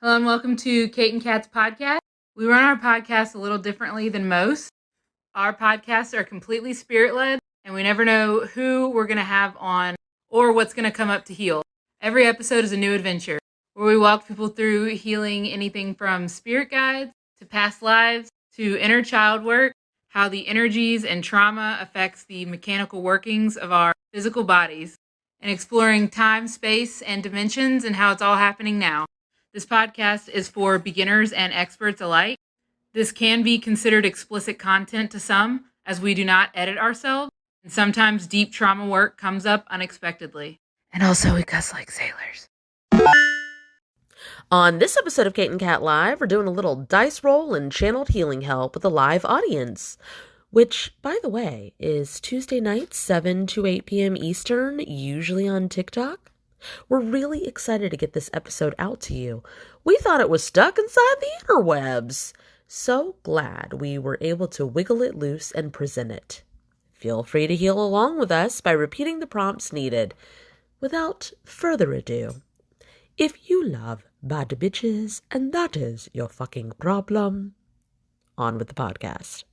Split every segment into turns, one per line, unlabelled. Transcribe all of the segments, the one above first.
Hello and welcome to Kate and Kat's podcast. We run our podcast a little differently than most. Our podcasts are completely spirit-led, and we never know who we're going to have on or what's going to come up to heal. Every episode is a new adventure where we walk people through healing anything from spirit guides to past lives to inner child work, how the energies and trauma affects the mechanical workings of our physical bodies, and exploring time, space, and dimensions and how it's all happening now. This podcast is for beginners and experts alike. This can be considered explicit content to some, as we do not edit ourselves, and sometimes deep trauma work comes up unexpectedly. And also, we cuss like sailors.
On this episode of Kate and Kat Live, we're doing a little dice roll and channeled healing help with a live audience, which, by the way, is Tuesday nights, 7 to 8 p.m. Eastern, usually on TikTok. We're really excited to get this episode out to you. We thought it was stuck inside the interwebs. So glad we were able to wiggle it loose and present it. Feel free to heal along with us by repeating the prompts needed. Without further ado, if you love bad bitches and that is your fucking problem, on with the podcast.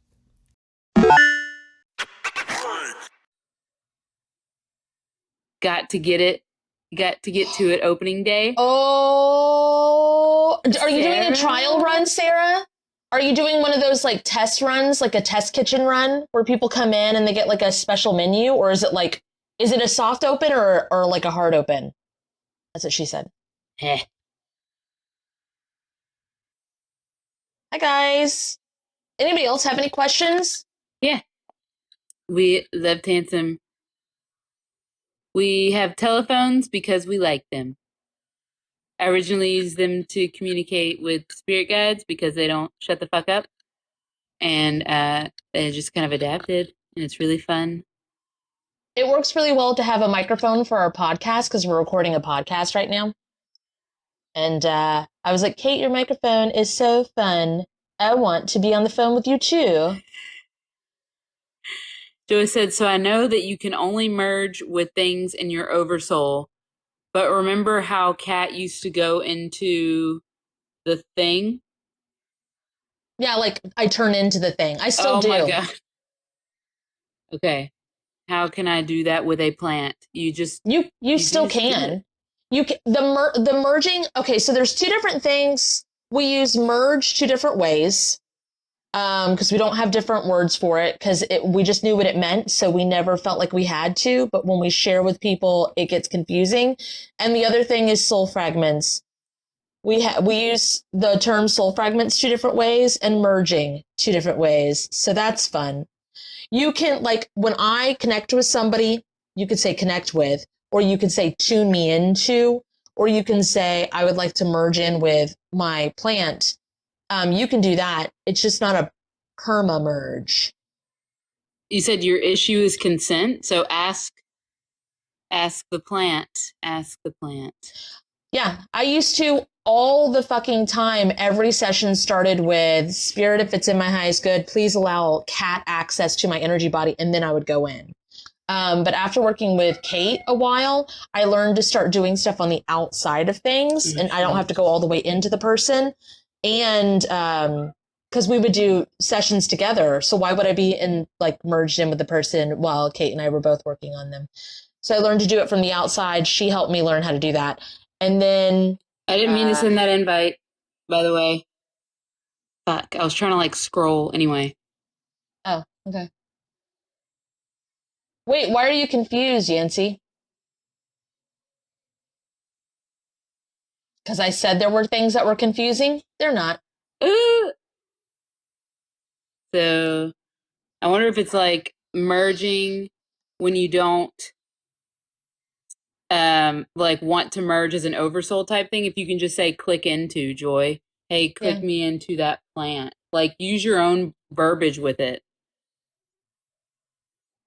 Got to get to it opening day.
Oh, are you doing a trial run, Sarah? Are you doing one of those like test runs, like a test kitchen run where people come in and they get like a special menu? Or is it a soft open or like a hard open? That's what she said. Hi guys. Anybody else have any questions?
Yeah. We left handsome. We have telephones because we like them. I originally used them to communicate with spirit guides because they don't shut the fuck up. And they just kind of adapted, and it's really fun.
It works really well to have a microphone for our podcast because we're recording a podcast right now. And I was like, Kate, your microphone is so fun. I want to be on the phone with you too.
Joey said, so I know that you can only merge with things in your oversoul, but remember how Kat used to go into the thing?
Yeah, like I turn into the thing. I still do.
Oh my God. Okay. How can I do that with a plant? You
still can. You can the merging. Okay, so there's two different things. We use merge two different ways. Because we don't have different words for it because we just knew what it meant. So we never felt like we had to, but when we share with people, it gets confusing. And the other thing is soul fragments. We use the term soul fragments two different ways and merging two different ways. So that's fun. You can, like, when I connect with somebody, you could say connect with, or you could say tune me into, or you can say I would like to merge in with my plant. You can do that. It's just not a perma merge.
You said your issue is consent, so ask the plant. Ask the plant.
Yeah, I used to all the fucking time. Every session started with spirit, if it's in my highest good, please allow Kat access to my energy body, and then I would go in. But after working with Kate a while, I learned to start doing stuff on the outside of things, and I don't have to go all the way into the person. And because we would do sessions together, so why would I be merged in with the person while Kate and I were both working on them? So I learned to do it from the outside. She helped me learn how to do that. And then
I didn't mean to send that invite, by the way. Fuck, I was trying to scroll anyway.
Oh, okay. Wait, why are you confused, Yancy? Because I said there were things that were confusing? They're not.
So I wonder if it's merging when you don't want to merge as an oversoul type thing. If you can just say click into, Joy. Hey, click me into that plant. Use your own verbiage with it.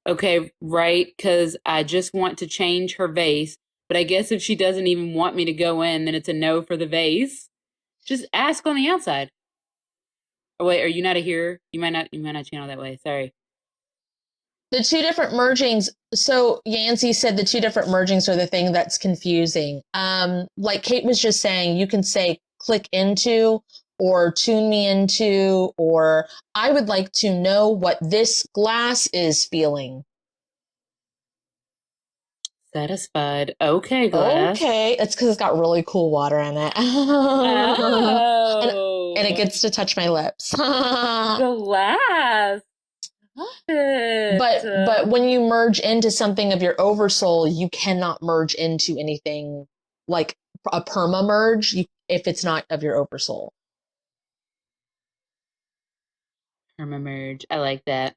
Okay, right, because I just want to change her vase. But I guess if she doesn't even want me to go in, then it's a no for the vase. Just ask on the outside. Oh wait, are you not a hearer? You might not channel that way. Sorry.
The two different mergings. So Yancy said the two different mergings are the thing that's confusing. Like Kate was just saying, you can say click into or tune me into, or I would like to know what this glass is feeling.
Satisfied. Okay, glass.
Okay, it's because it's got really cool water in it.
Oh.
And it gets to touch my lips.
Glass. Love it.
But when you merge into something of your oversoul, you cannot merge into anything like a perma merge if it's not of your oversoul.
Perma-merge. I like that.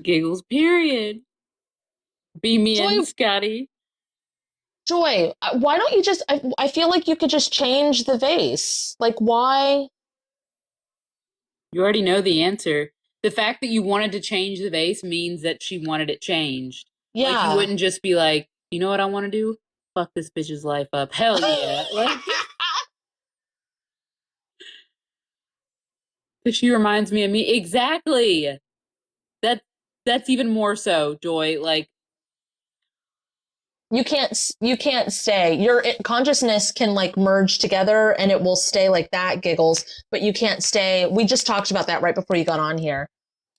Giggles, period. Be me
Joy,
and Scotty.
Joy, why don't you just, I feel like you could just change the vase. Like, why?
You already know the answer. The fact that you wanted to change the vase means that she wanted it changed. Like, you
Yeah.
wouldn't just be like, you know what I want to do? Fuck this bitch's life up. Hell yeah. Like, because she reminds me of me. Exactly. That's even more so, Joy. Like,
You can't stay. Your consciousness can like merge together and it will stay like that, Giggles, but you can't stay. We just talked about that right before you got on here.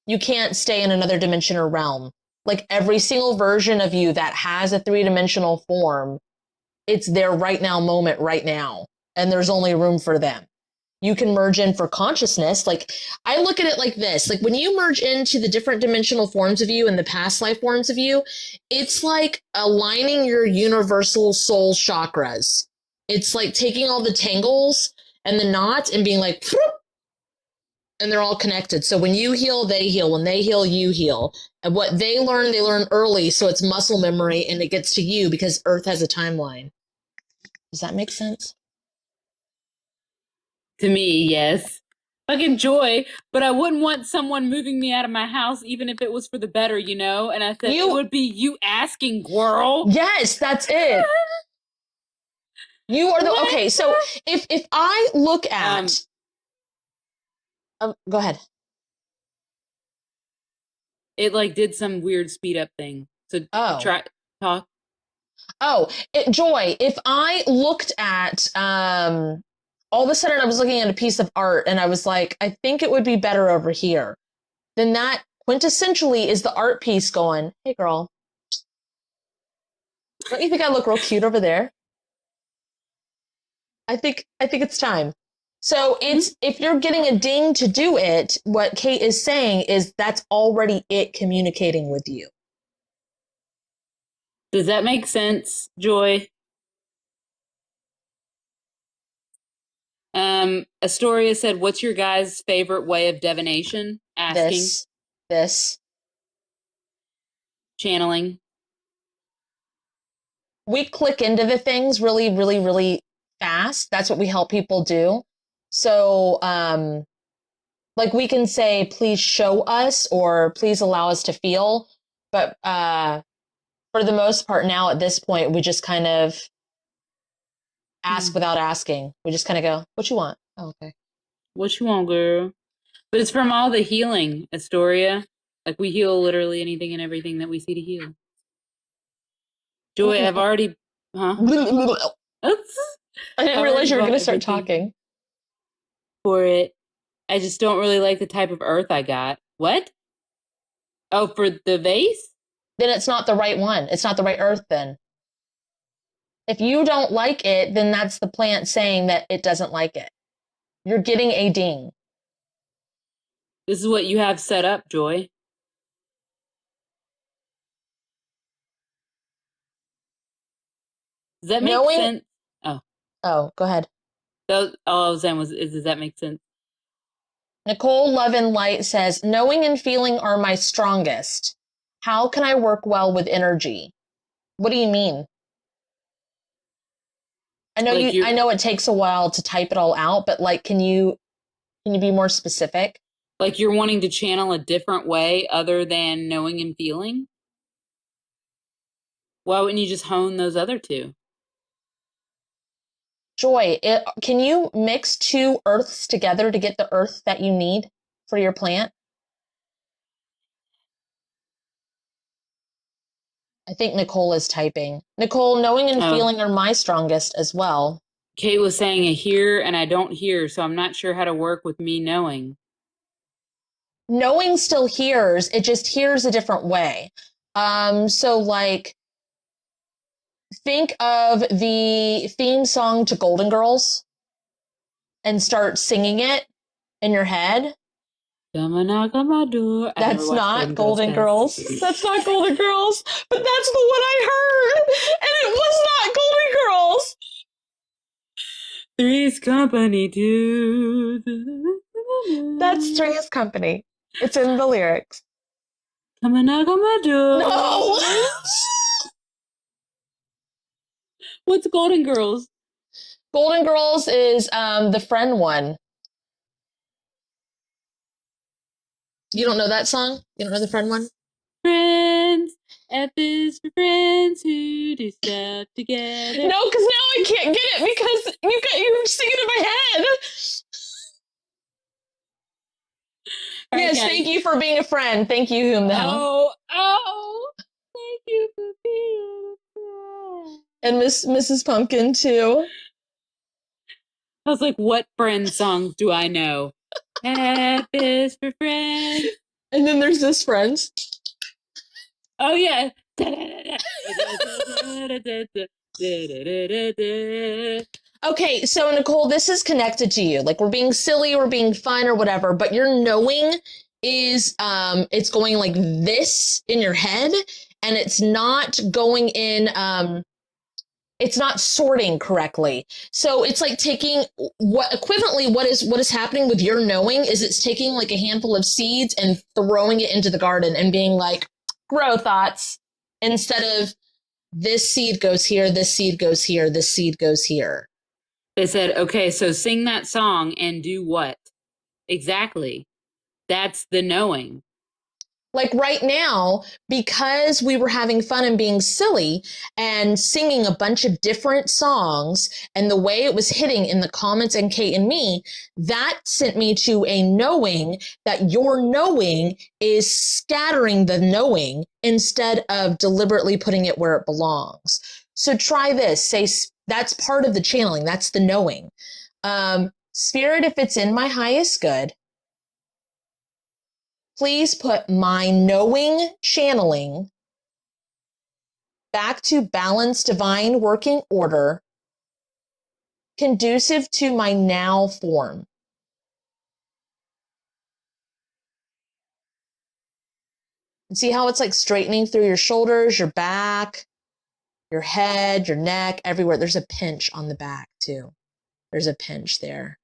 You can't stay in another dimension or realm. Like every single version of you that has a three-dimensional form, it's their right now moment right now, and there's only room for them. You can merge in for consciousness. Like I look at it like this, like when you merge into the different dimensional forms of you and the past life forms of you, it's like aligning your universal soul chakras. It's like taking all the tangles and the knots and being like, and they're all connected. So when you heal, they heal. When they heal, you heal. And what they learn early. So it's muscle memory and it gets to you because Earth has a timeline. Does that make sense?
to me, yes. Fucking Joy, but I wouldn't want someone moving me out of my house, even if it was for the better, you know? And I said, it would be you asking, girl.
Yes, that's it. You are the, okay, so if I look at, go ahead.
It like did some weird speed up thing. So try talk.
Joy, if I looked at, all of a sudden I was looking at a piece of art and I was like, I think it would be better over here. Then that quintessentially is the art piece going, hey girl, don't you think I look real cute over there? I think it's time. So it's, if you're getting a ding to do it, what Kate is saying is that's already it communicating with you.
Does that make sense, Joy? Astoria said, what's your guys' favorite way of divination? Asking.
This.
Channeling.
We click into the things really, really, really fast. That's what we help people do. So, like we can say, please show us or please allow us to feel. But for the most part now at this point, we just kind of ask without asking. We just kind of go, what you want? Oh, okay.
What you want, girl? But it's from all the healing, Astoria. Like we heal literally anything and everything that we see to heal. Joy, I've already, huh?
I didn't realize you were going to start talking.
For it. I just don't really like the type of earth I got. What? Oh, for the vase?
Then it's not the right one. It's not the right earth then. If you don't like it, then that's the plant saying that it doesn't like it. You're getting a ding.
This is what you have set up, Joy. Does that make sense?
Oh, go ahead.
All I was saying was, does that make sense?
Nicole Love and Light says, knowing and feeling are my strongest. How can I work well with energy? What do you mean? I know I know it takes a while to type it all out, but like, can you be more specific?
Like you're wanting to channel a different way other than knowing and feeling? Why wouldn't you just hone those other two?
Joy, can you mix two earths together to get the earth that you need for your plant? I think Nicole is typing. Nicole, knowing and feeling are my strongest as well.
Kate was saying I hear and I don't hear, so I'm not sure how to work with me knowing.
Knowing still hears, it just hears a different way. So like, think of the theme song to Golden Girls and start singing it in your head.
Come and knock on my door.
That's not Golden Girls. That's not Golden Girls, but that's the one I heard, and it was not Golden Girls.
Three's Company, dude.
That's Three's Company. It's in the lyrics.
Come and knock on my door.
No!
What's Golden Girls?
Golden Girls is the friend one. You don't know that song? You don't know the friend one?
Friends, F is for friends who do stuff together.
No, because now I can't get it because you're singing in my head. Yes, thank you for being a friend. Thank you, whom the hell.
Oh, thank you for being a friend.
And Mrs. Pumpkin too.
I was like, what friend songs do I know? F is for friends.
And then there's this Friends.
Oh, yeah.
Okay, so Nicole, this is connected to you. Like, we're being silly, we're being fun or whatever, but your knowing is, it's going like this in your head, and it's not going in, it's not sorting correctly. So it's like taking what is happening with your knowing is it's taking like a handful of seeds and throwing it into the garden and being like, grow thoughts, instead of this seed goes here, this seed goes here, this seed goes here.
They said, okay, so sing that song and do what? Exactly. That's the knowing.
Like right now, because we were having fun and being silly and singing a bunch of different songs and the way it was hitting in the comments and Kate and me, that sent me to a knowing that your knowing is scattering the knowing instead of deliberately putting it where it belongs. So try this. Say that's part of the channeling. That's the knowing. Spirit, if it's in my highest good, please put my knowing channeling back to balanced divine working order, conducive to my now form. And see how it's like straightening through your shoulders, your back, your head, your neck, everywhere. There's a pinch on the back too. There's a pinch there.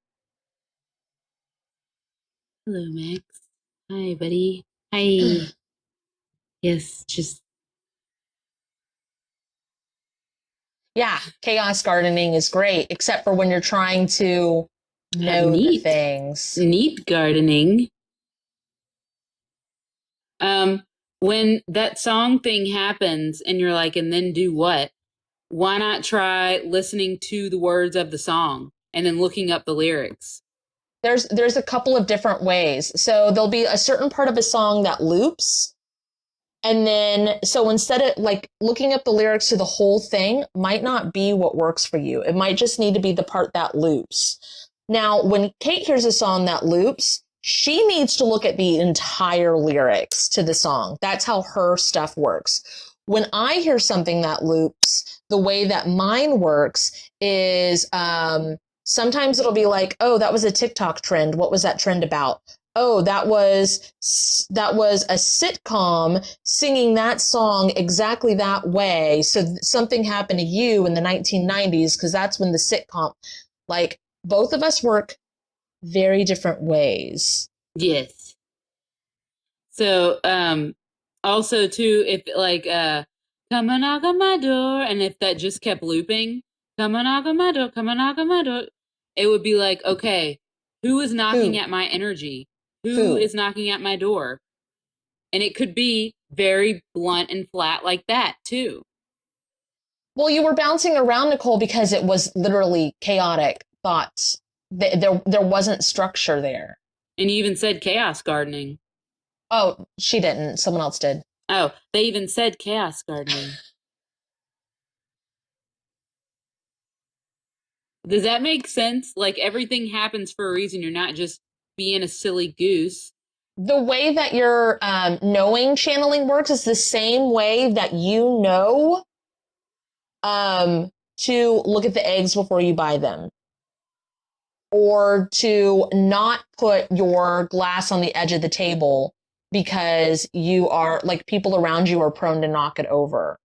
Hello, Max. Hi, buddy. Hi. Yes, just.
Yeah, chaos gardening is great, except for when you're trying to know the things.
Neat gardening. When that song thing happens and you're like, and then do what? Why not try listening to the words of the song and then looking up the lyrics?
There's a couple of different ways. So there'll be a certain part of a song that loops. And then, so instead of like looking up the lyrics to the whole thing might not be what works for you. It might just need to be the part that loops. Now, when Kate hears a song that loops, she needs to look at the entire lyrics to the song. That's how her stuff works. When I hear something that loops, the way that mine works is sometimes it'll be like, oh, that was a TikTok trend. What was that trend about? Oh, that was a sitcom singing that song exactly that way. So something happened to you in the 1990s because that's when the sitcom, like both of us work very different ways.
Yes. So, also too, if like, come and knock on my door, and if that just kept looping, come and knock on my door, come and knock on my door, it would be like, okay, who is knocking at my energy? Who is knocking at my door? And it could be very blunt and flat like that too.
Well, you were bouncing around, Nicole, because it was literally chaotic thoughts. There wasn't structure there.
And you even said chaos gardening.
Oh, she didn't. Someone else did.
Oh, they even said chaos gardening. Does that make sense? Like everything happens for a reason. You're not just being a silly goose.
The way that your knowing channeling works is the same way that you know to look at the eggs before you buy them, or to not put your glass on the edge of the table because you are like people around you are prone to knock it over,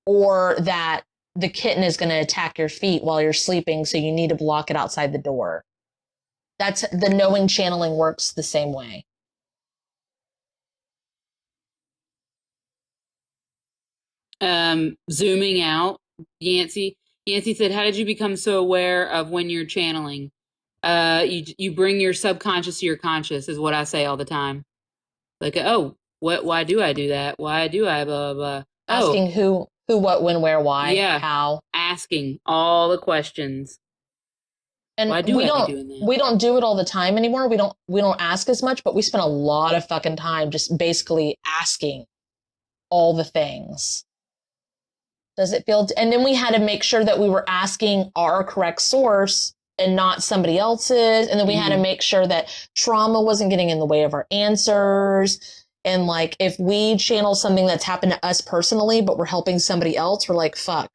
or that the kitten is going to attack your feet while you're sleeping, so you need to block it outside the door. That's the knowing channeling works the same way.
Zooming out, Yancey. Yancey said, "How did you become so aware of when you're channeling? You bring your subconscious to your conscious, is what I say all the time. Like, oh, what? Why do I do that? Why do I blah blah blah?
Asking who, what, when, where, why,
yeah,
how.
Asking all the questions.
And
why do I be doing that?
We don't do it all the time anymore. We don't ask as much, but we spend a lot of fucking time just basically asking all the things. Does it feel? And then we had to make sure that we were asking our correct source and not somebody else's. And then we had to make sure that trauma wasn't getting in the way of our answers. And like, if we channel something that's happened to us personally, but we're helping somebody else, we're like, fuck,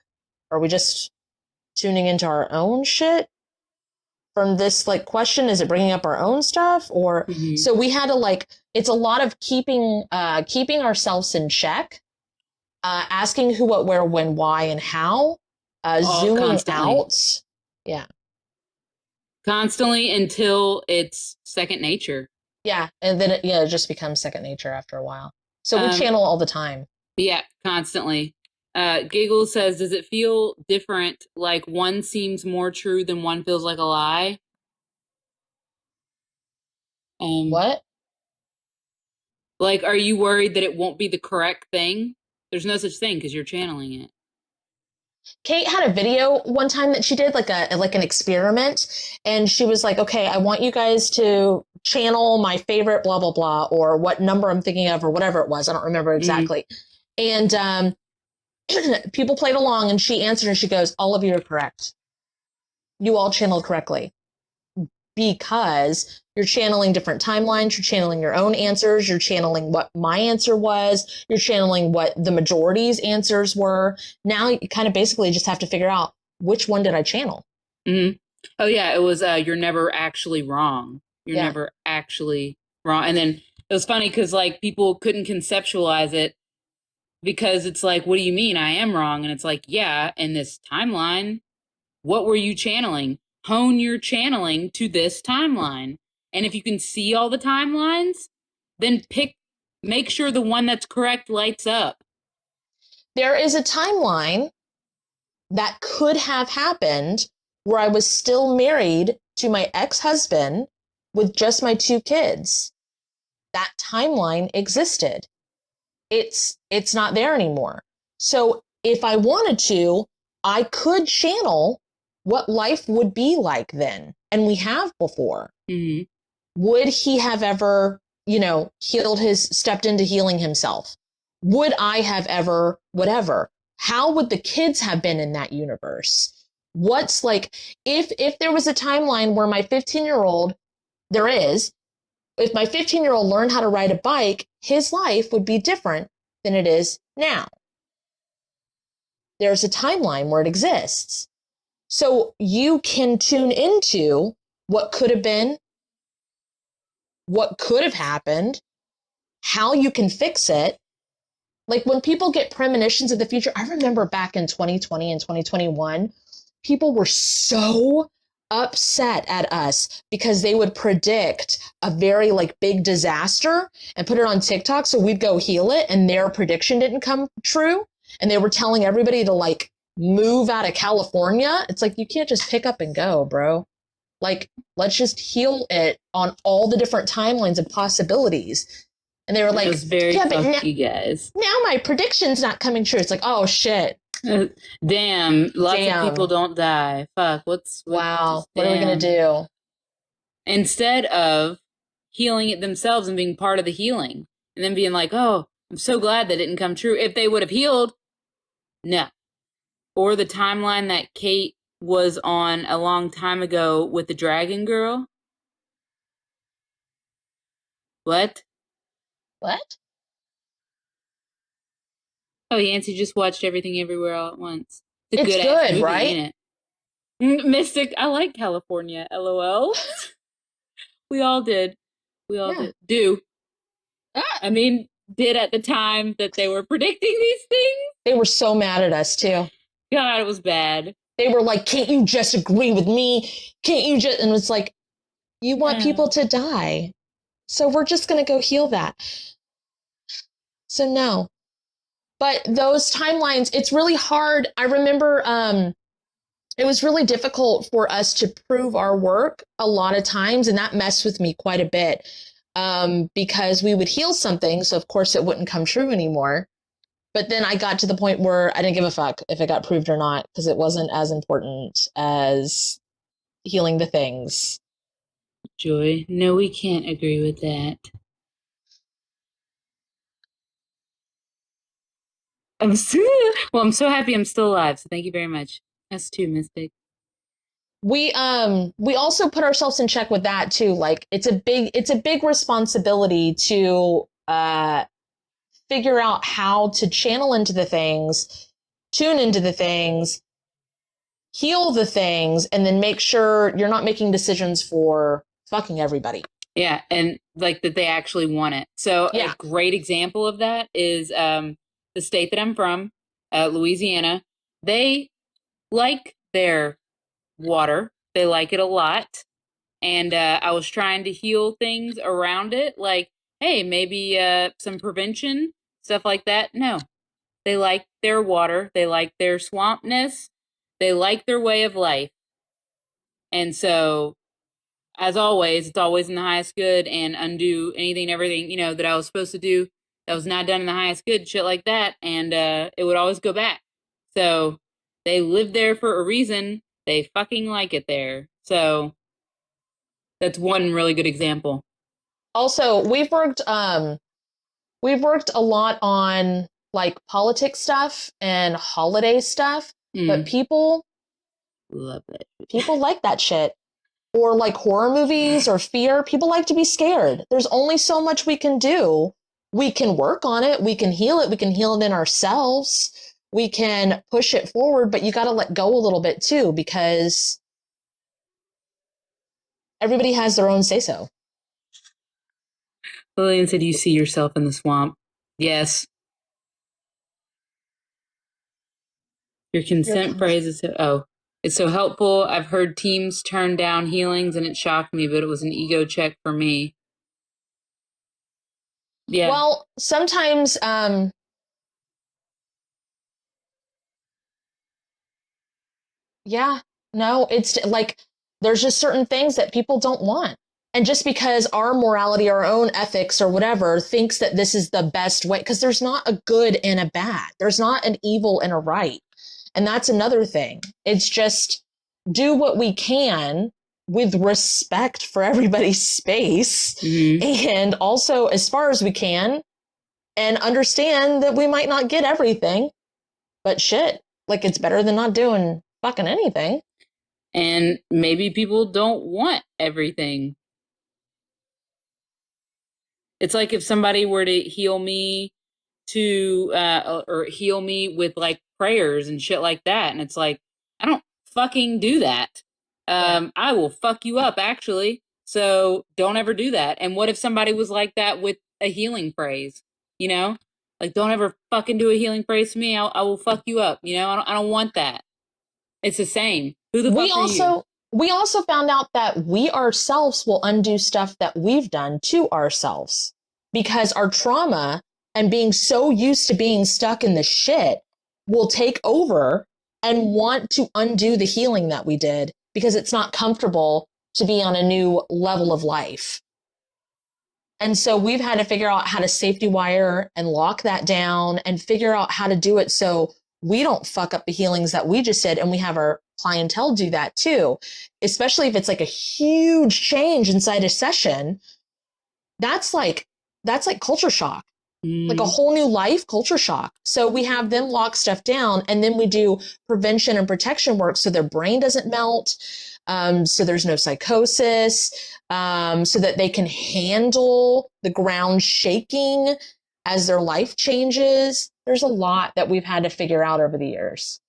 are we just tuning into our own shit from this like question? Is it bringing up our own stuff? Or so we had to like, it's a lot of keeping ourselves in check. Asking who, what, where, when, why, and how. Zooming constantly out. Yeah.
Constantly until it's second nature.
Yeah. And then it just becomes second nature after a while. So we channel all the time.
Yeah, constantly. Giggle says, does it feel different? Like one seems more true than one feels like a lie?
What?
Like, are you worried that it won't be the correct thing? There's no such thing because you're channeling it.
Kate had a video one time that she did, like an experiment, and she was like, okay, I want you guys to channel my favorite blah blah blah, or what number I'm thinking of, or whatever it was. I don't remember exactly. And people played along, and she answered, and she goes, all of you are correct. You all channeled correctly. Because you're channeling different timelines, you're channeling your own answers, you're channeling what my answer was, you're channeling what the majority's answers were. Now you kind of basically just have to figure out, which one did I channel?
Oh yeah, it was you're never actually wrong. You're never actually wrong. And then it was funny because like people couldn't conceptualize it because it's like, what do you mean I am wrong? And it's like, yeah, in this timeline, what were you channeling? Hone your channeling to this timeline. And if you can see all the timelines, then make sure the one that's correct lights up.
There is a timeline that could have happened where I was still married to my ex-husband with just my 2 kids. That timeline existed. It's not there anymore. So if I wanted to, I could channel what life would be like then. And we have before. Would he have ever, stepped into healing himself? Would I have ever, whatever? How would the kids have been in that universe? What's like, if there was a timeline where my 15-year-old, if my 15-year-old learned how to ride a bike, his life would be different than it is now. There's a timeline where it exists. So you can tune into what could have been, what could have happened, how you can fix it. Like when people get premonitions of the future, I remember back in 2020 and 2021, people were so upset at us because they would predict a very like big disaster and put it on TikTok. So we'd go heal it and their prediction didn't come true. And they were telling everybody to like move out of California. It's like, you can't just pick up and go, bro. Like, let's just heal it on all the different timelines and possibilities. And they were like,
yeah, but guys.
Now my prediction's not coming true. It's like, oh shit.
Damn. Lots of people don't die. Fuck.
Wow. What are we going to do?
Instead of healing it themselves and being part of the healing and then being like, oh, I'm so glad that didn't come true. If they would have healed, no. Or the timeline that Kate was on a long time ago with the dragon girl. What?
What?
Oh, Yancey just watched Everything Everywhere All at Once. It's a
It's
good-ass
good,
movie,
right?
ain't it? Mystic, I like California, LOL. We all did. We all
Yeah.
did. Do.
Ah,
I mean, did at the time that they were predicting these things.
they were so mad at us too.
God, it was bad.
They were like, can't you just agree with me? Can't you just? And it's like, you want people to die. So we're just going to go heal that. So no. But those timelines, it's really hard. I remember it was really difficult for us to prove our work a lot of times. And that messed with me quite a bit because we would heal something. So of course it wouldn't come true anymore. But then I got to the point where I didn't give a fuck if it got proved or not because it wasn't as important as healing the things.
Joy, no, we can't agree with that. I'm so happy I'm still alive. So thank you very much. Us too, Mystic.
We also put ourselves in check with that too. Like it's a big responsibility to figure out how to channel into the things, tune into the things, heal the things, and then make sure you're not making decisions for fucking everybody.
Yeah, and like that they actually want it. So
Yeah.
a great example of that is the state that I'm from, Louisiana. They like their water. They like it a lot. And I was trying to heal things around it, like, hey, maybe some prevention, stuff like that. No, they like their water. They like their swampness. They like their way of life. And so, as always, it's always in the highest good and undo anything and everything, that I was supposed to do that was not done in the highest good, shit like that. And it would always go back. So they live there for a reason. They fucking like it there. So that's one really good example.
Also, we've worked a lot on like politics stuff and holiday stuff, but people
love it.
People like that shit. Or like horror movies or fear. People like to be scared. There's only so much we can do. We can work on it. We can heal it. We can heal it in ourselves. We can push it forward, but you got to let go a little bit too, because everybody has their own say-so.
Lillian said, you see yourself in the swamp. Yes. Your consent phrase is it's so helpful. I've heard teams turn down healings and it shocked me, but it was an ego check for me. Yeah.
Well, sometimes yeah, no, it's like there's just certain things that people don't want. And just because our morality, our own ethics or whatever thinks that this is the best way, because there's not a good and a bad. There's not an evil and a right. And that's another thing. It's just do what we can with respect for everybody's space. Mm-hmm. And also as far as we can, and understand that we might not get everything, but shit, like it's better than not doing fucking anything.
And maybe people don't want everything. It's like if somebody were to heal me or heal me with like prayers and shit like that. And it's like, I don't fucking do that. I will fuck you up actually. So don't ever do that. And what if somebody was like that with a healing phrase, like don't ever fucking do a healing phrase to me. I will fuck you up. I don't want that. It's the same. Who the fuck are you?
We also found out that we ourselves will undo stuff that we've done to ourselves because our trauma and being so used to being stuck in the shit will take over and want to undo the healing that we did because it's not comfortable to be on a new level of life. And so we've had to figure out how to safety wire and lock that down and figure out how to do it so we don't fuck up the healings that we just did. And we have our clientele do that too, especially if it's like a huge change inside a session. That's like culture shock. like a whole new life, culture shock. So we have them lock stuff down, and then we do prevention and protection work so their brain doesn't melt, so there's no psychosis, so that they can handle the ground shaking as their life changes. There's a lot that we've had to figure out over the years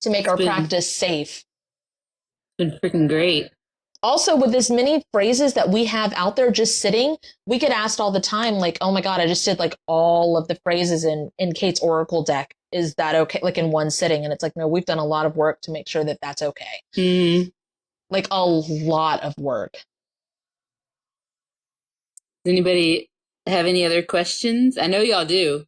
to make our practice safe.
It's been freaking great.
Also, with as many phrases that we have out there just sitting, we get asked all the time, like, oh my God, I just did like all of the phrases in Kate's Oracle deck. Is that okay? Like in one sitting. And it's like, no, we've done a lot of work to make sure that that's okay.
Mm-hmm.
Like a lot of work.
Does anybody have any other questions? I know y'all do.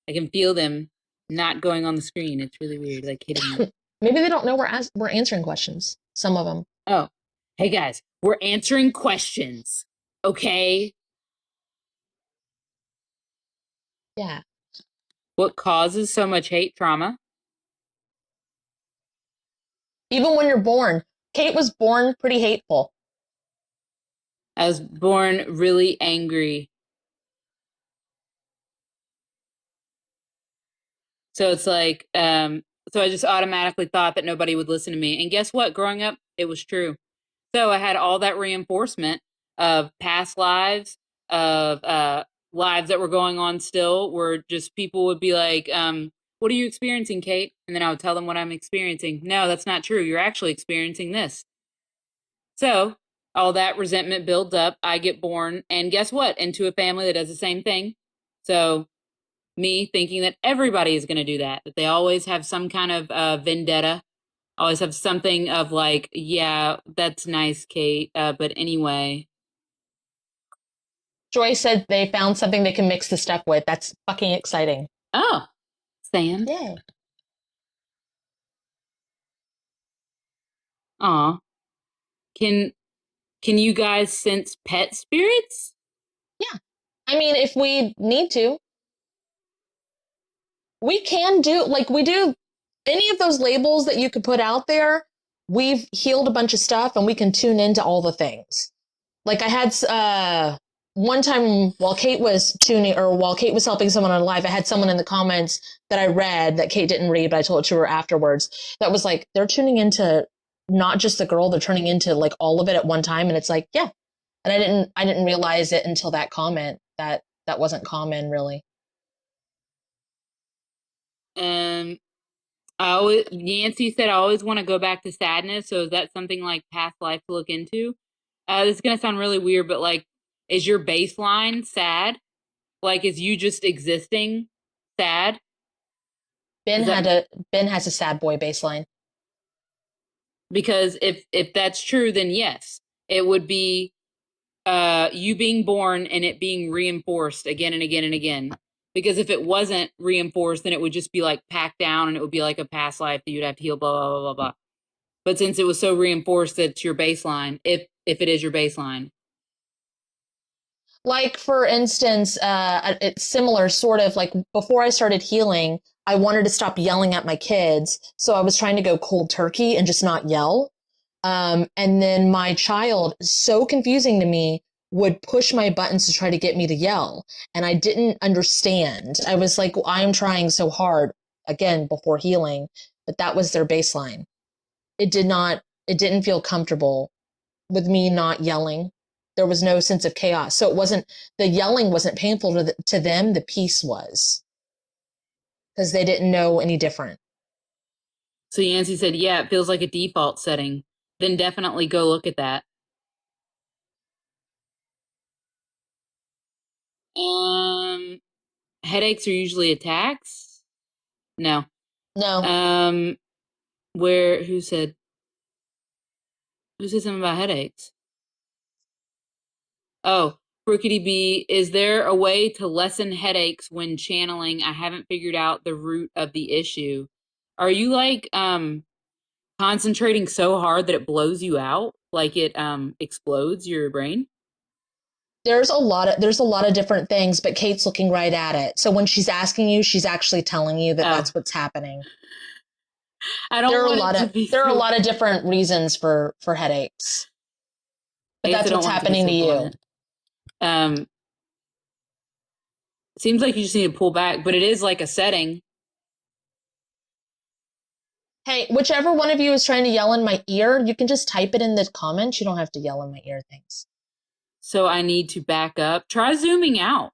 I can feel them not going on the screen. It's really weird, like hitting me.
Maybe they don't know we're answering questions. Some of them.
Oh, hey guys, we're answering questions, okay?
Yeah.
What causes so much hate trauma?
Even when you're born. Kate was born pretty hateful.
I was born really angry. So it's like, so I just automatically thought that nobody would listen to me. And guess what? Growing up, it was true. So I had all that reinforcement of past lives, of lives that were going on still, where just people would be like, what are you experiencing, Kate? And then I would tell them what I'm experiencing. No, that's not true. You're actually experiencing this. So all that resentment builds up. I get born, and guess what? Into a family that does the same thing. So me thinking that everybody is going to do that they always have some kind of vendetta, always have something of like, yeah, that's nice, Kate, but anyway.
Joy said they found something they can mix the stuff with. That's fucking exciting.
Oh, sand.
Yay.
Aw. Can you guys sense pet spirits?
Yeah. I mean, if we need to, we can do, like, we do any of those labels that you could put out there. We've healed a bunch of stuff and we can tune into all the things. Like I had one time while Kate was helping someone on live, I had someone in the comments that I read that Kate didn't read, but I told it to her afterwards. That was like, they're tuning into not just the girl, they're turning into like all of it at one time. And it's like, yeah. And I didn't realize it until that comment that wasn't common really.
Yancy said, I always want to go back to sadness. So is that something like past life to look into? This is going to sound really weird, but like, is your baseline sad? Like, is you just existing sad?
Ben has a sad boy baseline.
Because if that's true, then yes, it would be you being born and it being reinforced again and again and again. Because if it wasn't reinforced, then it would just be like packed down and it would be like a past life that you'd have to heal, blah, blah, blah, blah, blah. But since it was so reinforced, that's your baseline, if it is your baseline.
Like, for instance, it's similar, sort of like before I started healing, I wanted to stop yelling at my kids. So I was trying to go cold turkey and just not yell. And then my child, so confusing to me, would push my buttons to try to get me to yell. And I didn't understand. I was like, well, I'm trying so hard, again, before healing, but that was their baseline. It didn't feel comfortable with me not yelling. There was no sense of chaos. So the yelling wasn't painful to them. The peace was, because they didn't know any different.
So Yancy said, yeah, it feels like a default setting. Then definitely go look at that. Headaches are usually attacks? No.
No.
Who said something about headaches? Oh, Brookity B, is there a way to lessen headaches when channeling? I haven't figured out the root of the issue. Are you like concentrating so hard that it blows you out? Like it explodes your brain?
There's a lot of different things, but Kate's looking right at it. So when she's asking you, she's actually telling you that that's what's happening. There are a lot of different reasons for headaches. But that's what's happening to you.
Seems like you just need to pull back, but it is like a setting.
Hey, whichever one of you is trying to yell in my ear, you can just type it in the comments. You don't have to yell in my ear things.
So I need to back up. Try zooming out.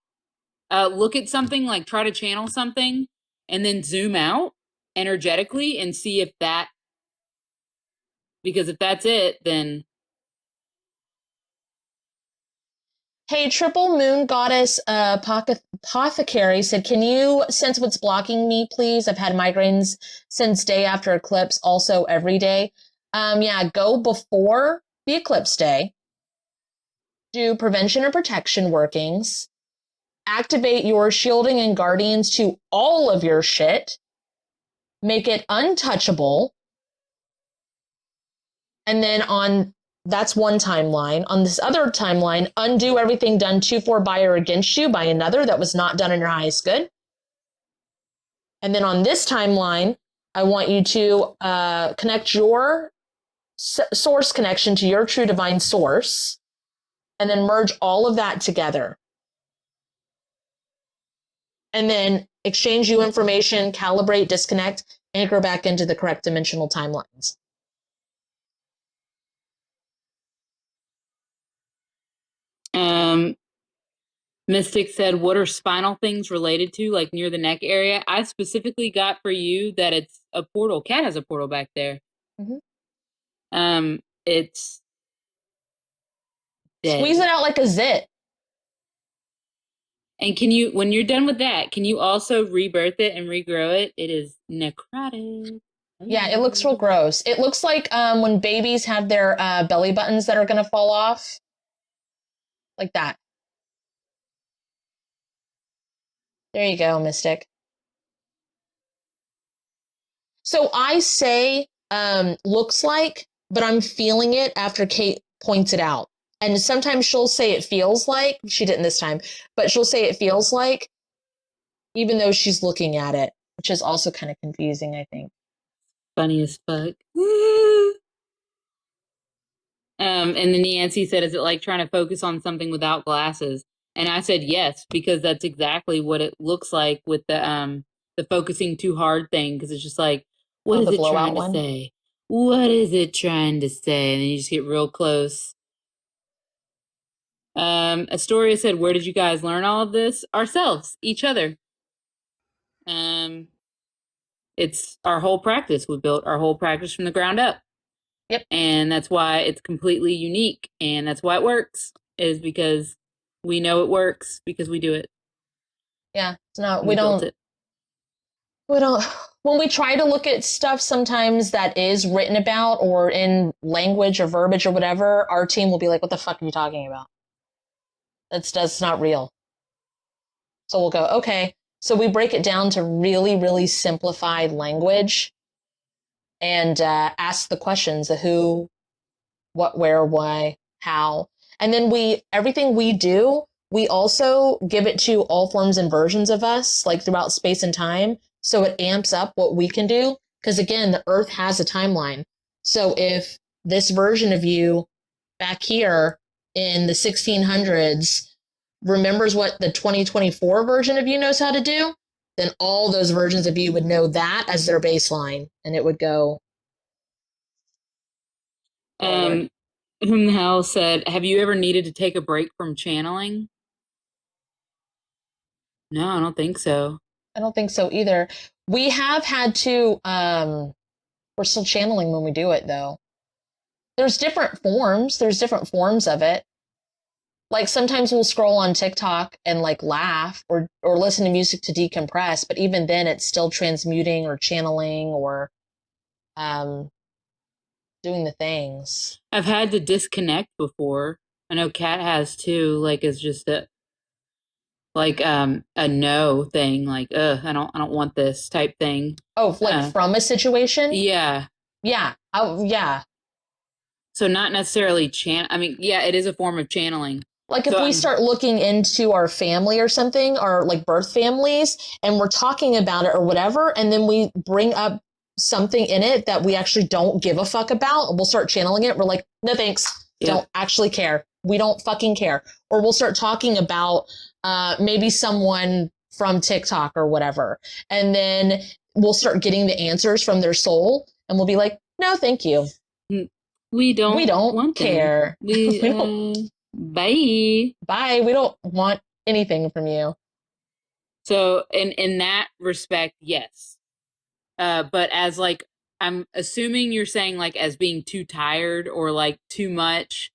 Look at something, like try to channel something and then zoom out energetically and see if that, because if that's it, then.
Hey, Triple Moon Goddess Apothecary said, can you sense what's blocking me, please? I've had migraines since day after eclipse, also every day. Yeah, go before the eclipse day. Do prevention and protection workings. Activate your shielding and guardians to all of your shit. Make it untouchable. And then that's one timeline. On this other timeline, undo everything done to, for, by, or against you by another that was not done in your highest good. And then on this timeline, I want you to connect your source connection to your true divine source, and then merge all of that together. And then exchange you information, calibrate, disconnect, anchor back into the correct dimensional timelines.
Mystic said, what are spinal things related to, like near the neck area? I specifically got for you that it's a portal. Kat has a portal back there.
Mm-hmm.
It's dead.
Squeeze it out like a zit.
And can you, when you're done with that, can you also rebirth it and regrow it? It is necrotic.
Yeah, it looks real gross. It looks like when babies have their belly buttons that are going to fall off. Like that. There you go, Mystic. So I say looks like, but I'm feeling it after Kate points it out. And sometimes she'll say it feels like. She didn't this time. But she'll say it feels like, even though she's looking at it, which is also kind of confusing, I think.
Funny as fuck. And then Nancy said, is it like trying to focus on something without glasses? And I said yes, because that's exactly what it looks like with the focusing too hard thing, because it's just like, what is it trying to say? What is it trying to say? And then you just get real close. Astoria said, where did you guys learn all of this? Ourselves, each other. It's our whole practice. We built our whole practice from the ground up.
Yep.
And that's why it's completely unique. And that's why it works, is because we know it works because we do it.
Yeah. It's not, we don't, when we try to look at stuff sometimes that is written about or in language or verbiage or whatever, our team will be like, what the fuck are you talking about? That's not real. So we'll go, okay. So we break it down to really, really simplified language and ask the questions of who, what, where, why, how. And then everything we do, we also give it to all forms and versions of us, like throughout space and time. So it amps up what we can do. Because again, the Earth has a timeline. So if this version of you back here in the 1600s remembers what the 2024 version of you knows how to do, then all those versions of you would know that as their baseline, and it would go.
Whom the hell said, have you ever needed to take a break from channeling? No, I don't think so.
I don't think so either. We have had to, we're still channeling when we do it though. There's different forms of it. Like sometimes we'll scroll on TikTok and like laugh or listen to music to decompress, but even then it's still transmuting or channeling or doing the things.
I've had to disconnect before. I know Kat has too, like it's just a no thing, like I don't want this type thing.
Oh, like from a situation?
Yeah.
Yeah. Oh, yeah.
So not necessarily I mean, yeah, it is a form of channeling.
Like if we start looking into our family or something, or like birth families, and we're talking about it or whatever, and then we bring up something in it that we actually don't give a fuck about, and we'll start channeling it. We're like, no thanks. Yep. Don't actually care. We don't fucking care. Or we'll start talking about maybe someone from TikTok or whatever. And then we'll start getting the answers from their soul and we'll be like, no, thank you.
We don't want
care.
We bye.
Bye. We don't want anything from you.
So in that respect, yes. But as like, I'm assuming you're saying like as being too tired or like too much.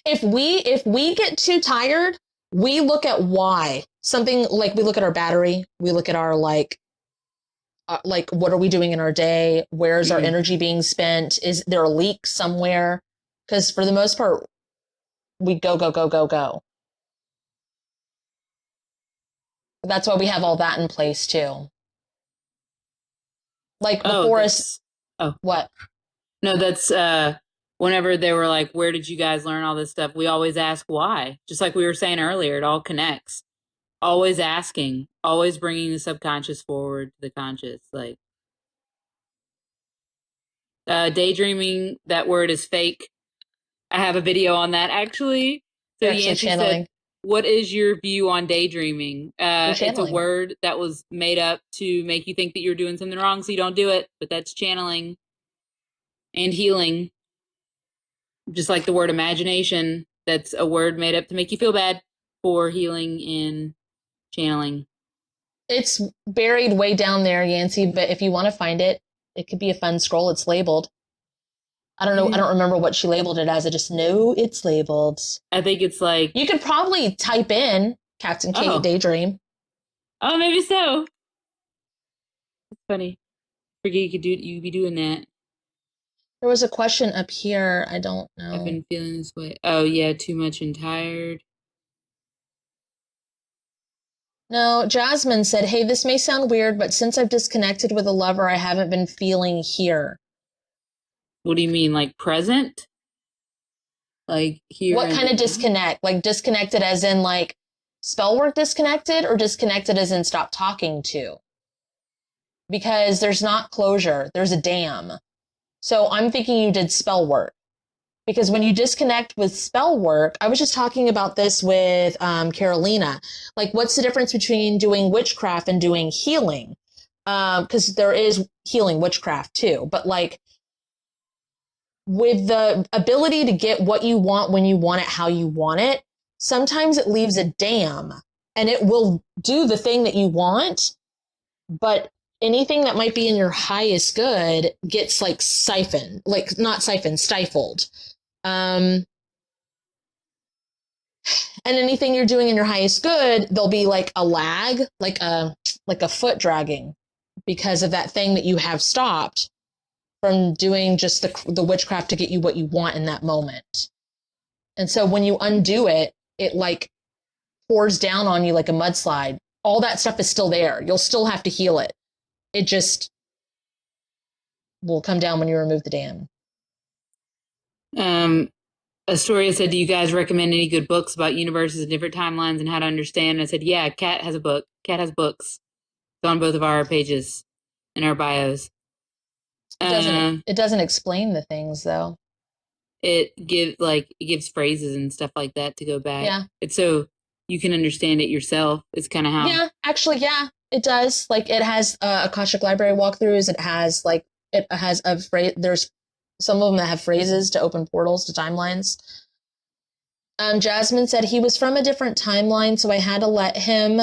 If we get too tired, we look at why. Something like we look at our battery, we look at our like what are we doing in our day? Where's our energy being spent? Is there a leak somewhere? Because for the most part, we go. That's why we have all that in place too. Like before us.
Oh,
what?
No, that's whenever they were like, where did you guys learn all this stuff? We always ask why. Just like we were saying earlier, it all connects. Always asking, always bringing the subconscious forward to the conscious. Like daydreaming, that word is fake. I have a video on that actually. So Yancy said, what is your view on daydreaming? It's a word that was made up to make you think that you're doing something wrong, so you don't do it, but that's channeling and healing. Just like the word imagination, that's a word made up to make you feel bad, for healing and channeling.
It's buried way down there, Yancy, but if you want to find it, it could be a fun scroll. It's labeled. I don't know. I don't remember what she labeled it as. I just know it's labeled.
I think it's like...
You could probably type in KaptinKate Daydream.
Oh, maybe so. It's funny. Forget you'd be doing that.
There was a question up here. I don't know.
I've been feeling this way. Oh, yeah, too much and tired.
No, Jasmine said, hey, this may sound weird, but since I've disconnected with a lover, I haven't been feeling here.
What do you mean, like present? Like here?
What kind of disconnect? Like disconnected as in like spell work disconnected, or disconnected as in stop talking to? Because there's not closure. There's a dam. So I'm thinking you did spell work. Because when you disconnect with spell work, I was just talking about this with Carolina. Like, what's the difference between doing witchcraft and doing healing? Because there is healing witchcraft too. But like, with the ability to get what you want when you want it, how you want it, sometimes it leaves a dam and it will do the thing that you want, but anything that might be in your highest good gets like siphoned, like not siphoned, stifled. And anything you're doing in your highest good, there'll be like a lag, like a foot dragging because of that thing that you have stopped from doing just the witchcraft to get you what you want in that moment. And so when you undo it, it like pours down on you like a mudslide. All that stuff is still there. You'll still have to heal it. It just will come down when you remove the dam.
Astoria said, do you guys recommend any good books about universes and different timelines and how to understand? I said, yeah, Kat has a book. Kat has books. It's on both of our pages in our bios.
It doesn't explain the things though.
It gives phrases and stuff like that to go back.
Yeah.
It's so you can understand it yourself. It's kind of how.
Yeah, actually, yeah, it does. Like it has Akashic Library walkthroughs. It has a phrase. There's some of them that have phrases to open portals to timelines. Jasmine said he was from a different timeline, so I had to let him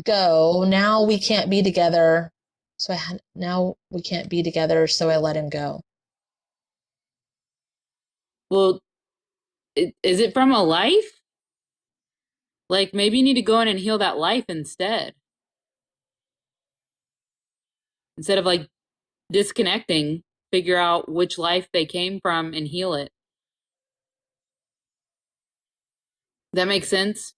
go. Now we can't be together. So I let him go.
Well, is it from a life? Like maybe you need to go in and heal that life instead. Instead of like disconnecting, figure out which life they came from and heal it. That makes sense?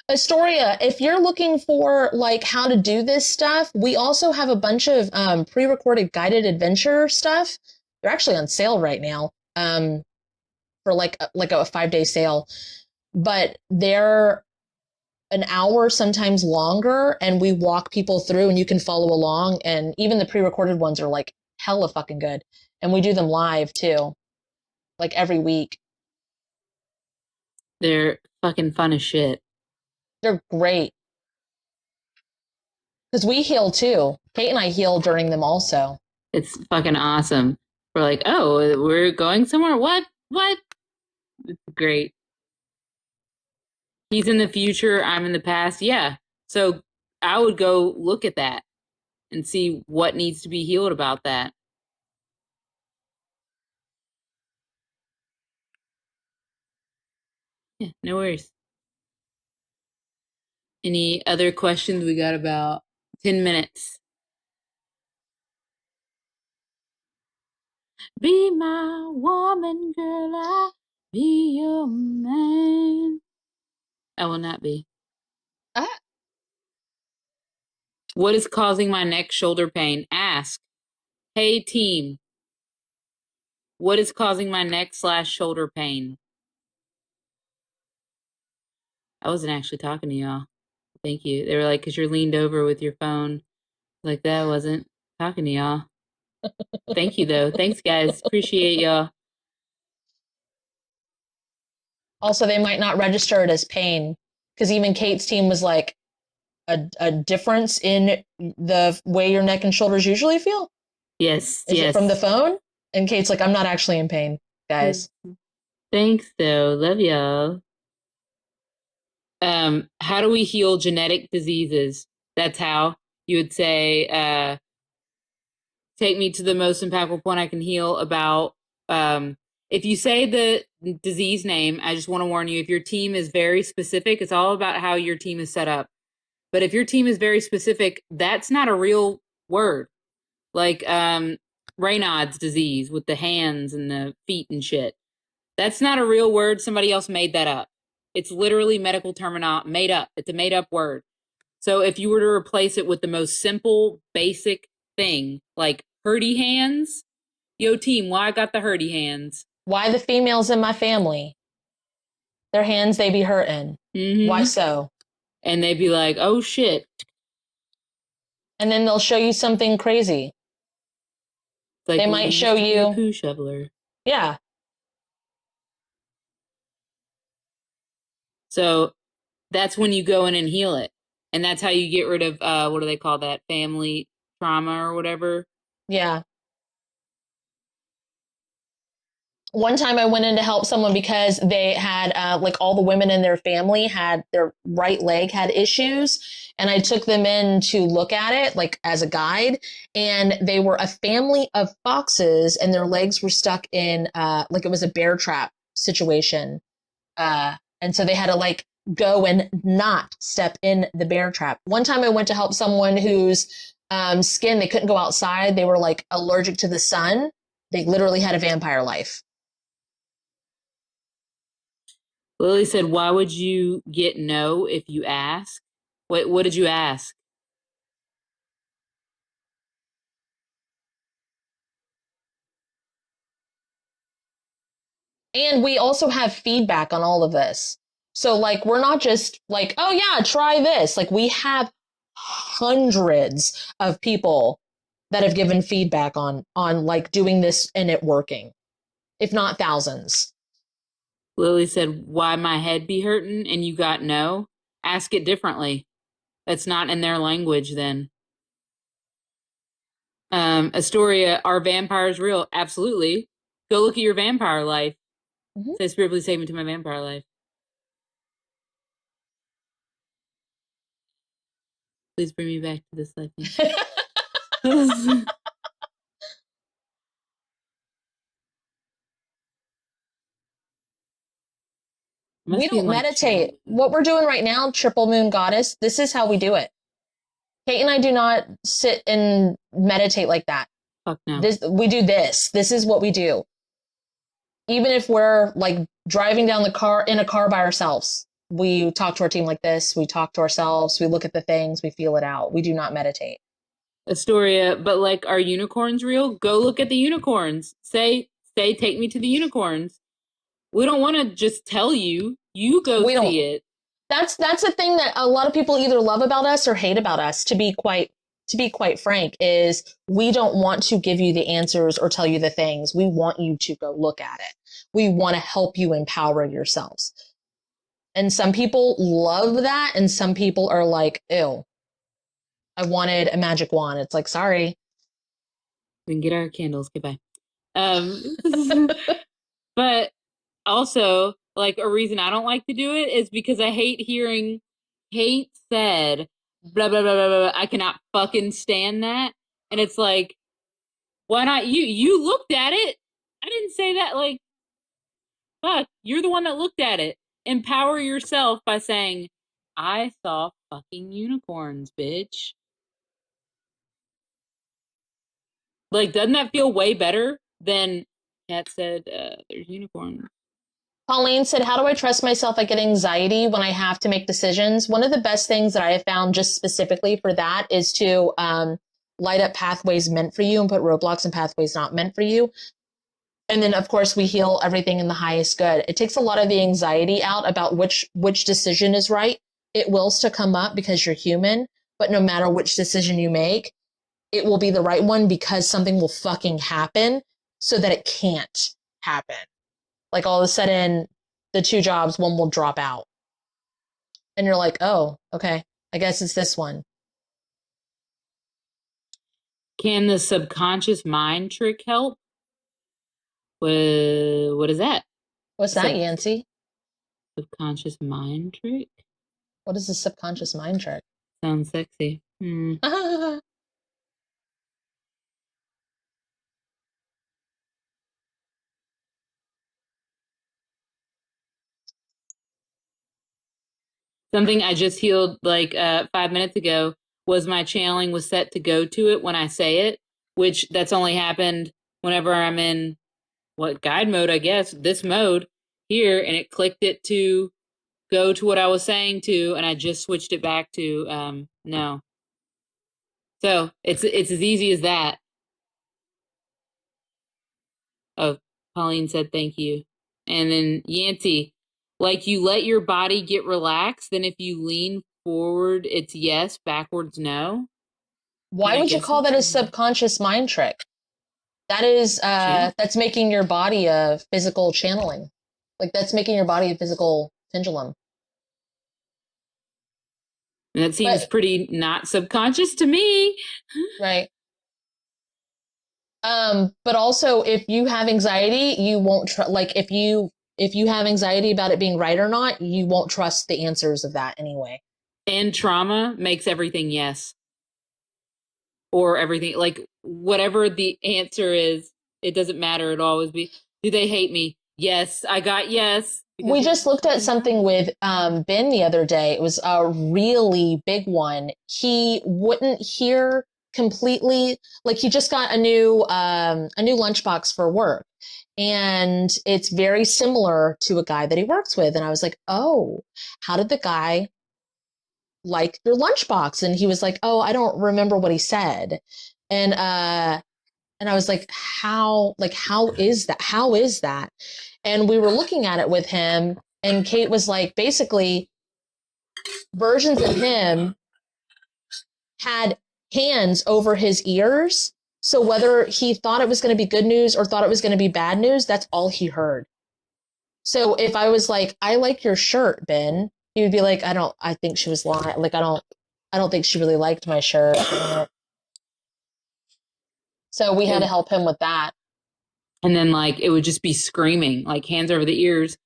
Astoria, if you're looking for like how to do this stuff, we also have a bunch of pre-recorded guided adventure stuff. They're actually on sale right now for like a 5-day sale, but they're an hour, sometimes longer, and we walk people through and you can follow along. And even the pre-recorded ones are like hella fucking good. And we do them live too, like every week.
They're fucking fun as shit.
They're great. Because we heal too. Kate and I heal during them also.
It's fucking awesome. We're like, oh, we're going somewhere? What? It's great. He's in the future, I'm in the past. Yeah. So I would go look at that and see what needs to be healed about that. Yeah, no worries. Any other questions? We got about 10 minutes. Be my woman, girl, I'll be your man. I will not be. What is causing my neck shoulder pain? Ask. Hey, team. What is causing my neck/shoulder pain? I wasn't actually talking to y'all. Thank you. They were like, because you're leaned over with your phone. Like that. I wasn't talking to y'all. Thank you, though. Thanks, guys. Appreciate y'all.
Also, they might not register it as pain because even Kate's team was like a difference in the way your neck and shoulders usually feel.
Yes.
Is it from the phone? And Kate's like, I'm not actually in pain, guys.
Thanks, though. Love y'all. How do we heal genetic diseases? That's how you would say, take me to the most impactful point I can heal about, if you say the disease name, I just want to warn you, if your team is very specific, it's all about how your team is set up. But if your team is very specific, that's not a real word. Like, Raynaud's disease with the hands and the feet and shit. That's not a real word. Somebody else made that up. It's literally medical terminology made up. It's a made up word. So if you were to replace it with the most simple, basic thing, like hurdy hands, yo team, why I got the hurdy hands?
Why the females in my family? Their hands, they be hurting.
Mm-hmm.
Why so?
And they'd be like, oh shit.
And then they'll show you something crazy.
Like,
they might show you
a poo shoveler.
Yeah.
So that's when you go in and heal it. And that's how you get rid of, what do they call that? Family trauma or whatever.
Yeah. One time I went in to help someone because they had, like all the women in their family had their right leg had issues. And I took them in to look at it, like as a guide. And they were a family of foxes and their legs were stuck in, like it was a bear trap situation. And so they had to like go and not step in the bear trap. One time I went to help someone whose skin, they couldn't go outside. They were like allergic to the sun. They literally had a vampire life.
Lily said, why would you get no if you ask? What did you ask?
And we also have feedback on all of this. So like, we're not just like, oh yeah, try this. Like we have hundreds of people that have given feedback on like doing this and it working, if not thousands.
Lily said, why my head be hurting? And you got no? Ask it differently. That's not in their language then. Astoria, are vampires real? Absolutely. Go look at your vampire life. Mm-hmm. Say, Spirit, please take me to my vampire life. Please bring me back to this life.
We don't meditate. What we're doing right now, Triple Moon Goddess, this is how we do it. Kate and I do not sit and meditate like that.
Fuck no.
We do this. This is what we do. Even if we're like driving down in a car by ourselves, we talk to our team like this. We talk to ourselves. We look at the things. We feel it out. We do not meditate.
Astoria, but like, are unicorns real? Go look at the unicorns. Say, take me to the unicorns. We don't want to just tell you. You go see it.
That's the thing that a lot of people either love about us or hate about us, to be quite frank, is we don't want to give you the answers or tell you the things. We want you to go look at it. We want to help you empower yourselves. And some people love that, and some people are like, ew, I wanted a magic wand. It's like, sorry.
We can get our candles. Goodbye. But also, like, a reason I don't like to do it is because I hate hearing Kate said blah blah blah blah blah. I cannot fucking stand that. And it's like, why not you? You looked at it. I didn't say that. Like, fuck, you're the one that looked at it. Empower yourself by saying, I saw fucking unicorns, bitch. Like, doesn't that feel way better than Kat said, there's unicorns?
Pauline said, how do I trust myself? I get anxiety when I have to make decisions. One of the best things that I have found just specifically for that is to light up pathways meant for you and put roadblocks and pathways not meant for you. And then, of course, we heal everything in the highest good. It takes a lot of the anxiety out about which decision is right. It will still come up because you're human, but no matter which decision you make, it will be the right one because something will fucking happen so that it can't happen. Like all of a sudden, the 2 jobs, one will drop out. And you're like, oh, okay, I guess it's this one.
Can the subconscious mind trick help? What is that?
What's that, Yancy?
Subconscious mind trick?
What is the subconscious mind trick?
Sounds sexy. Something I just healed like 5 minutes ago was my channeling was set to go to it when I say it, which that's only happened whenever I'm in guide mode, I guess, this mode here, and it clicked it to go to what I was saying to, and I just switched it back to no. So it's as easy as that. Oh, Pauline said thank you. And then Yancy, like you let your body get relaxed, then if you lean forward, it's yes, backwards, no.
Why would you call that a subconscious mind trick? That is, that's making your body a physical channeling. Like that's making your body a physical pendulum.
And that seems pretty not subconscious to me.
Right. But also if you have anxiety, you won't like if you have anxiety about it being right or not, you won't trust the answers of that anyway.
And trauma makes everything yes. Or everything, like whatever the answer is, it doesn't matter. It'll always be, do they hate me? Yes, I got yes.
We just looked at something with Ben the other day. It was a really big one. He wouldn't hear completely. Like he just got a new lunchbox for work, and it's very similar to a guy that he works with. And I was like, oh, how did the guy like your lunchbox? And he was like, oh, I don't remember what he said. And I was like, how is that? And we were looking at it with him, and Kate was like, basically, versions of him had hands over his ears. So whether he thought it was going to be good news or thought it was going to be bad news, that's all he heard. So if I was like, I like your shirt, Ben, he would be like, I think she was lying. Like, I don't think she really liked my shirt. So we had to help him with that.
And then like, it would just be screaming, like hands over the ears.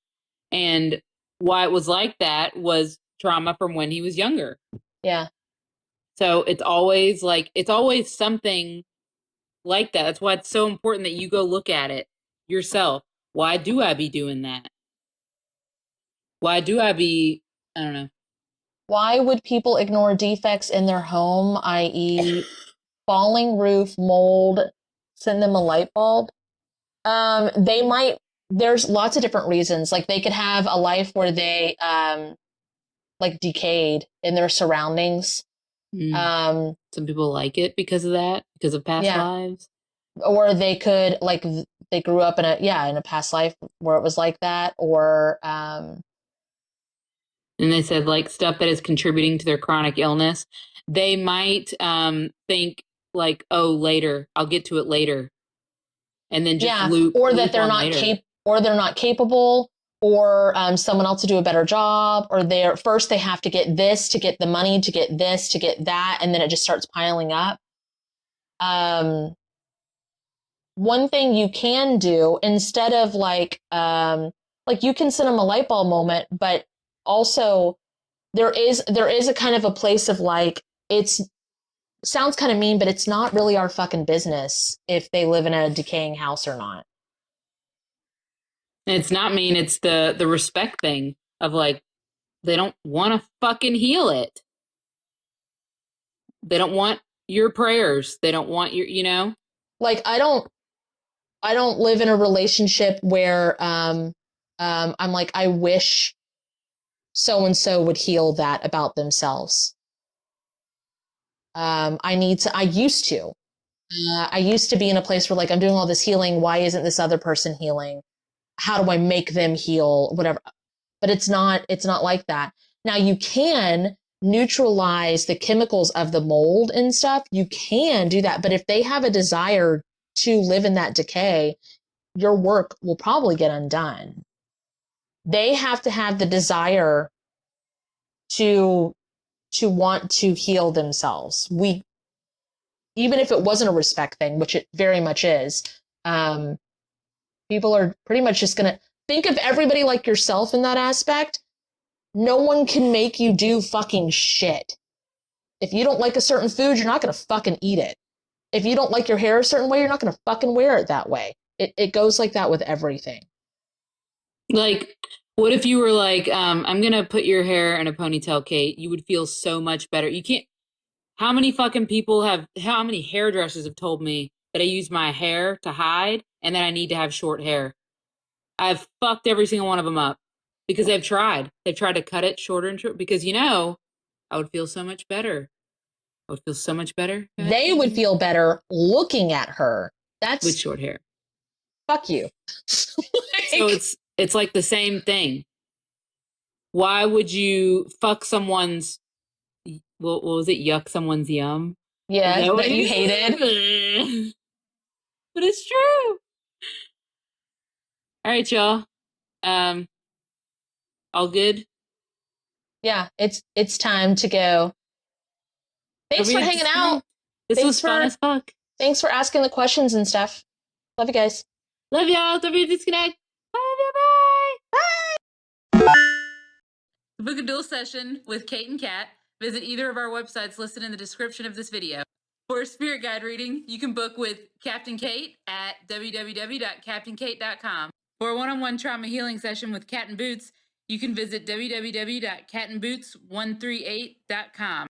And why it was like that was trauma from when he was younger.
Yeah.
So it's always something like that. That's why it's so important that you go look at it yourself. Why do I be doing that? Why do I be, I don't know.
Why would people ignore defects in their home, i.e. falling roof, mold, send them a light bulb? They might, there's lots of different reasons. Like they could have a life where they, like decayed in their surroundings.
Some people like it because of that, because of past lives.
Or they could, like, they grew up in a past life where it was like that, or,
and they said like stuff that is contributing to their chronic illness. They might think like, oh, later, I'll get to it later. And then just loop.
Or that they're not capable, or someone else to do a better job, or first they have to get this to get the money to get this to get that, and then it just starts piling up. One thing you can do instead of like you can send them a light bulb moment, but also there is a kind of a place of like, it's sounds kind of mean, but it's not really our fucking business if they live in a decaying house or not.
It's not mean, it's the respect thing of like, they don't want to fucking heal it. They don't want your prayers. They don't want your, you know?
Like I don't live in a relationship where I'm like, I wish so and so would heal that about themselves. I used to. I used to be in a place where like, I'm doing all this healing. Why isn't this other person healing? How do I make them heal? Whatever. But it's not like that. Now you can neutralize the chemicals of the mold and stuff. You can do that. But if they have a desire to live in that decay, your work will probably get undone. They have to have the desire to want to heal themselves. Even if it wasn't a respect thing, which it very much is, people are pretty much just going to think of everybody like yourself in that aspect. No one can make you do fucking shit. If you don't like a certain food, you're not going to fucking eat it. If you don't like your hair a certain way, you're not going to fucking wear it that way. It goes like that with everything.
Like, what if you were like, I'm going to put your hair in a ponytail, Kate? You would feel so much better. You can't. How many hairdressers have told me that I use my hair to hide and that I need to have short hair? I've fucked every single one of them up because they've tried. They've tried to cut it shorter and shorter because, I would feel so much better. I would feel so much better.
They would feel better looking at her. That's
with short hair.
Fuck you.
So it's like the same thing. Why would you fuck someone's, what was it? Yuck someone's yum?
Yeah, that you hated.
But it's true. All right, y'all. All good?
Yeah, it's time to go. Thanks for hanging out.
This was fun as fuck.
Thanks for asking the questions and stuff. Love you guys.
Love y'all. Don't forget to disconnect. Love you. Bye. Bye. To book a dual session with Kate and Kat, visit either of our websites listed in the description of this video. For a spirit guide reading, you can book with KaptinKate at www.KaptinKate.com. For a one-on-one trauma healing session with Cat and Boots, you can visit www.catandboots138.com.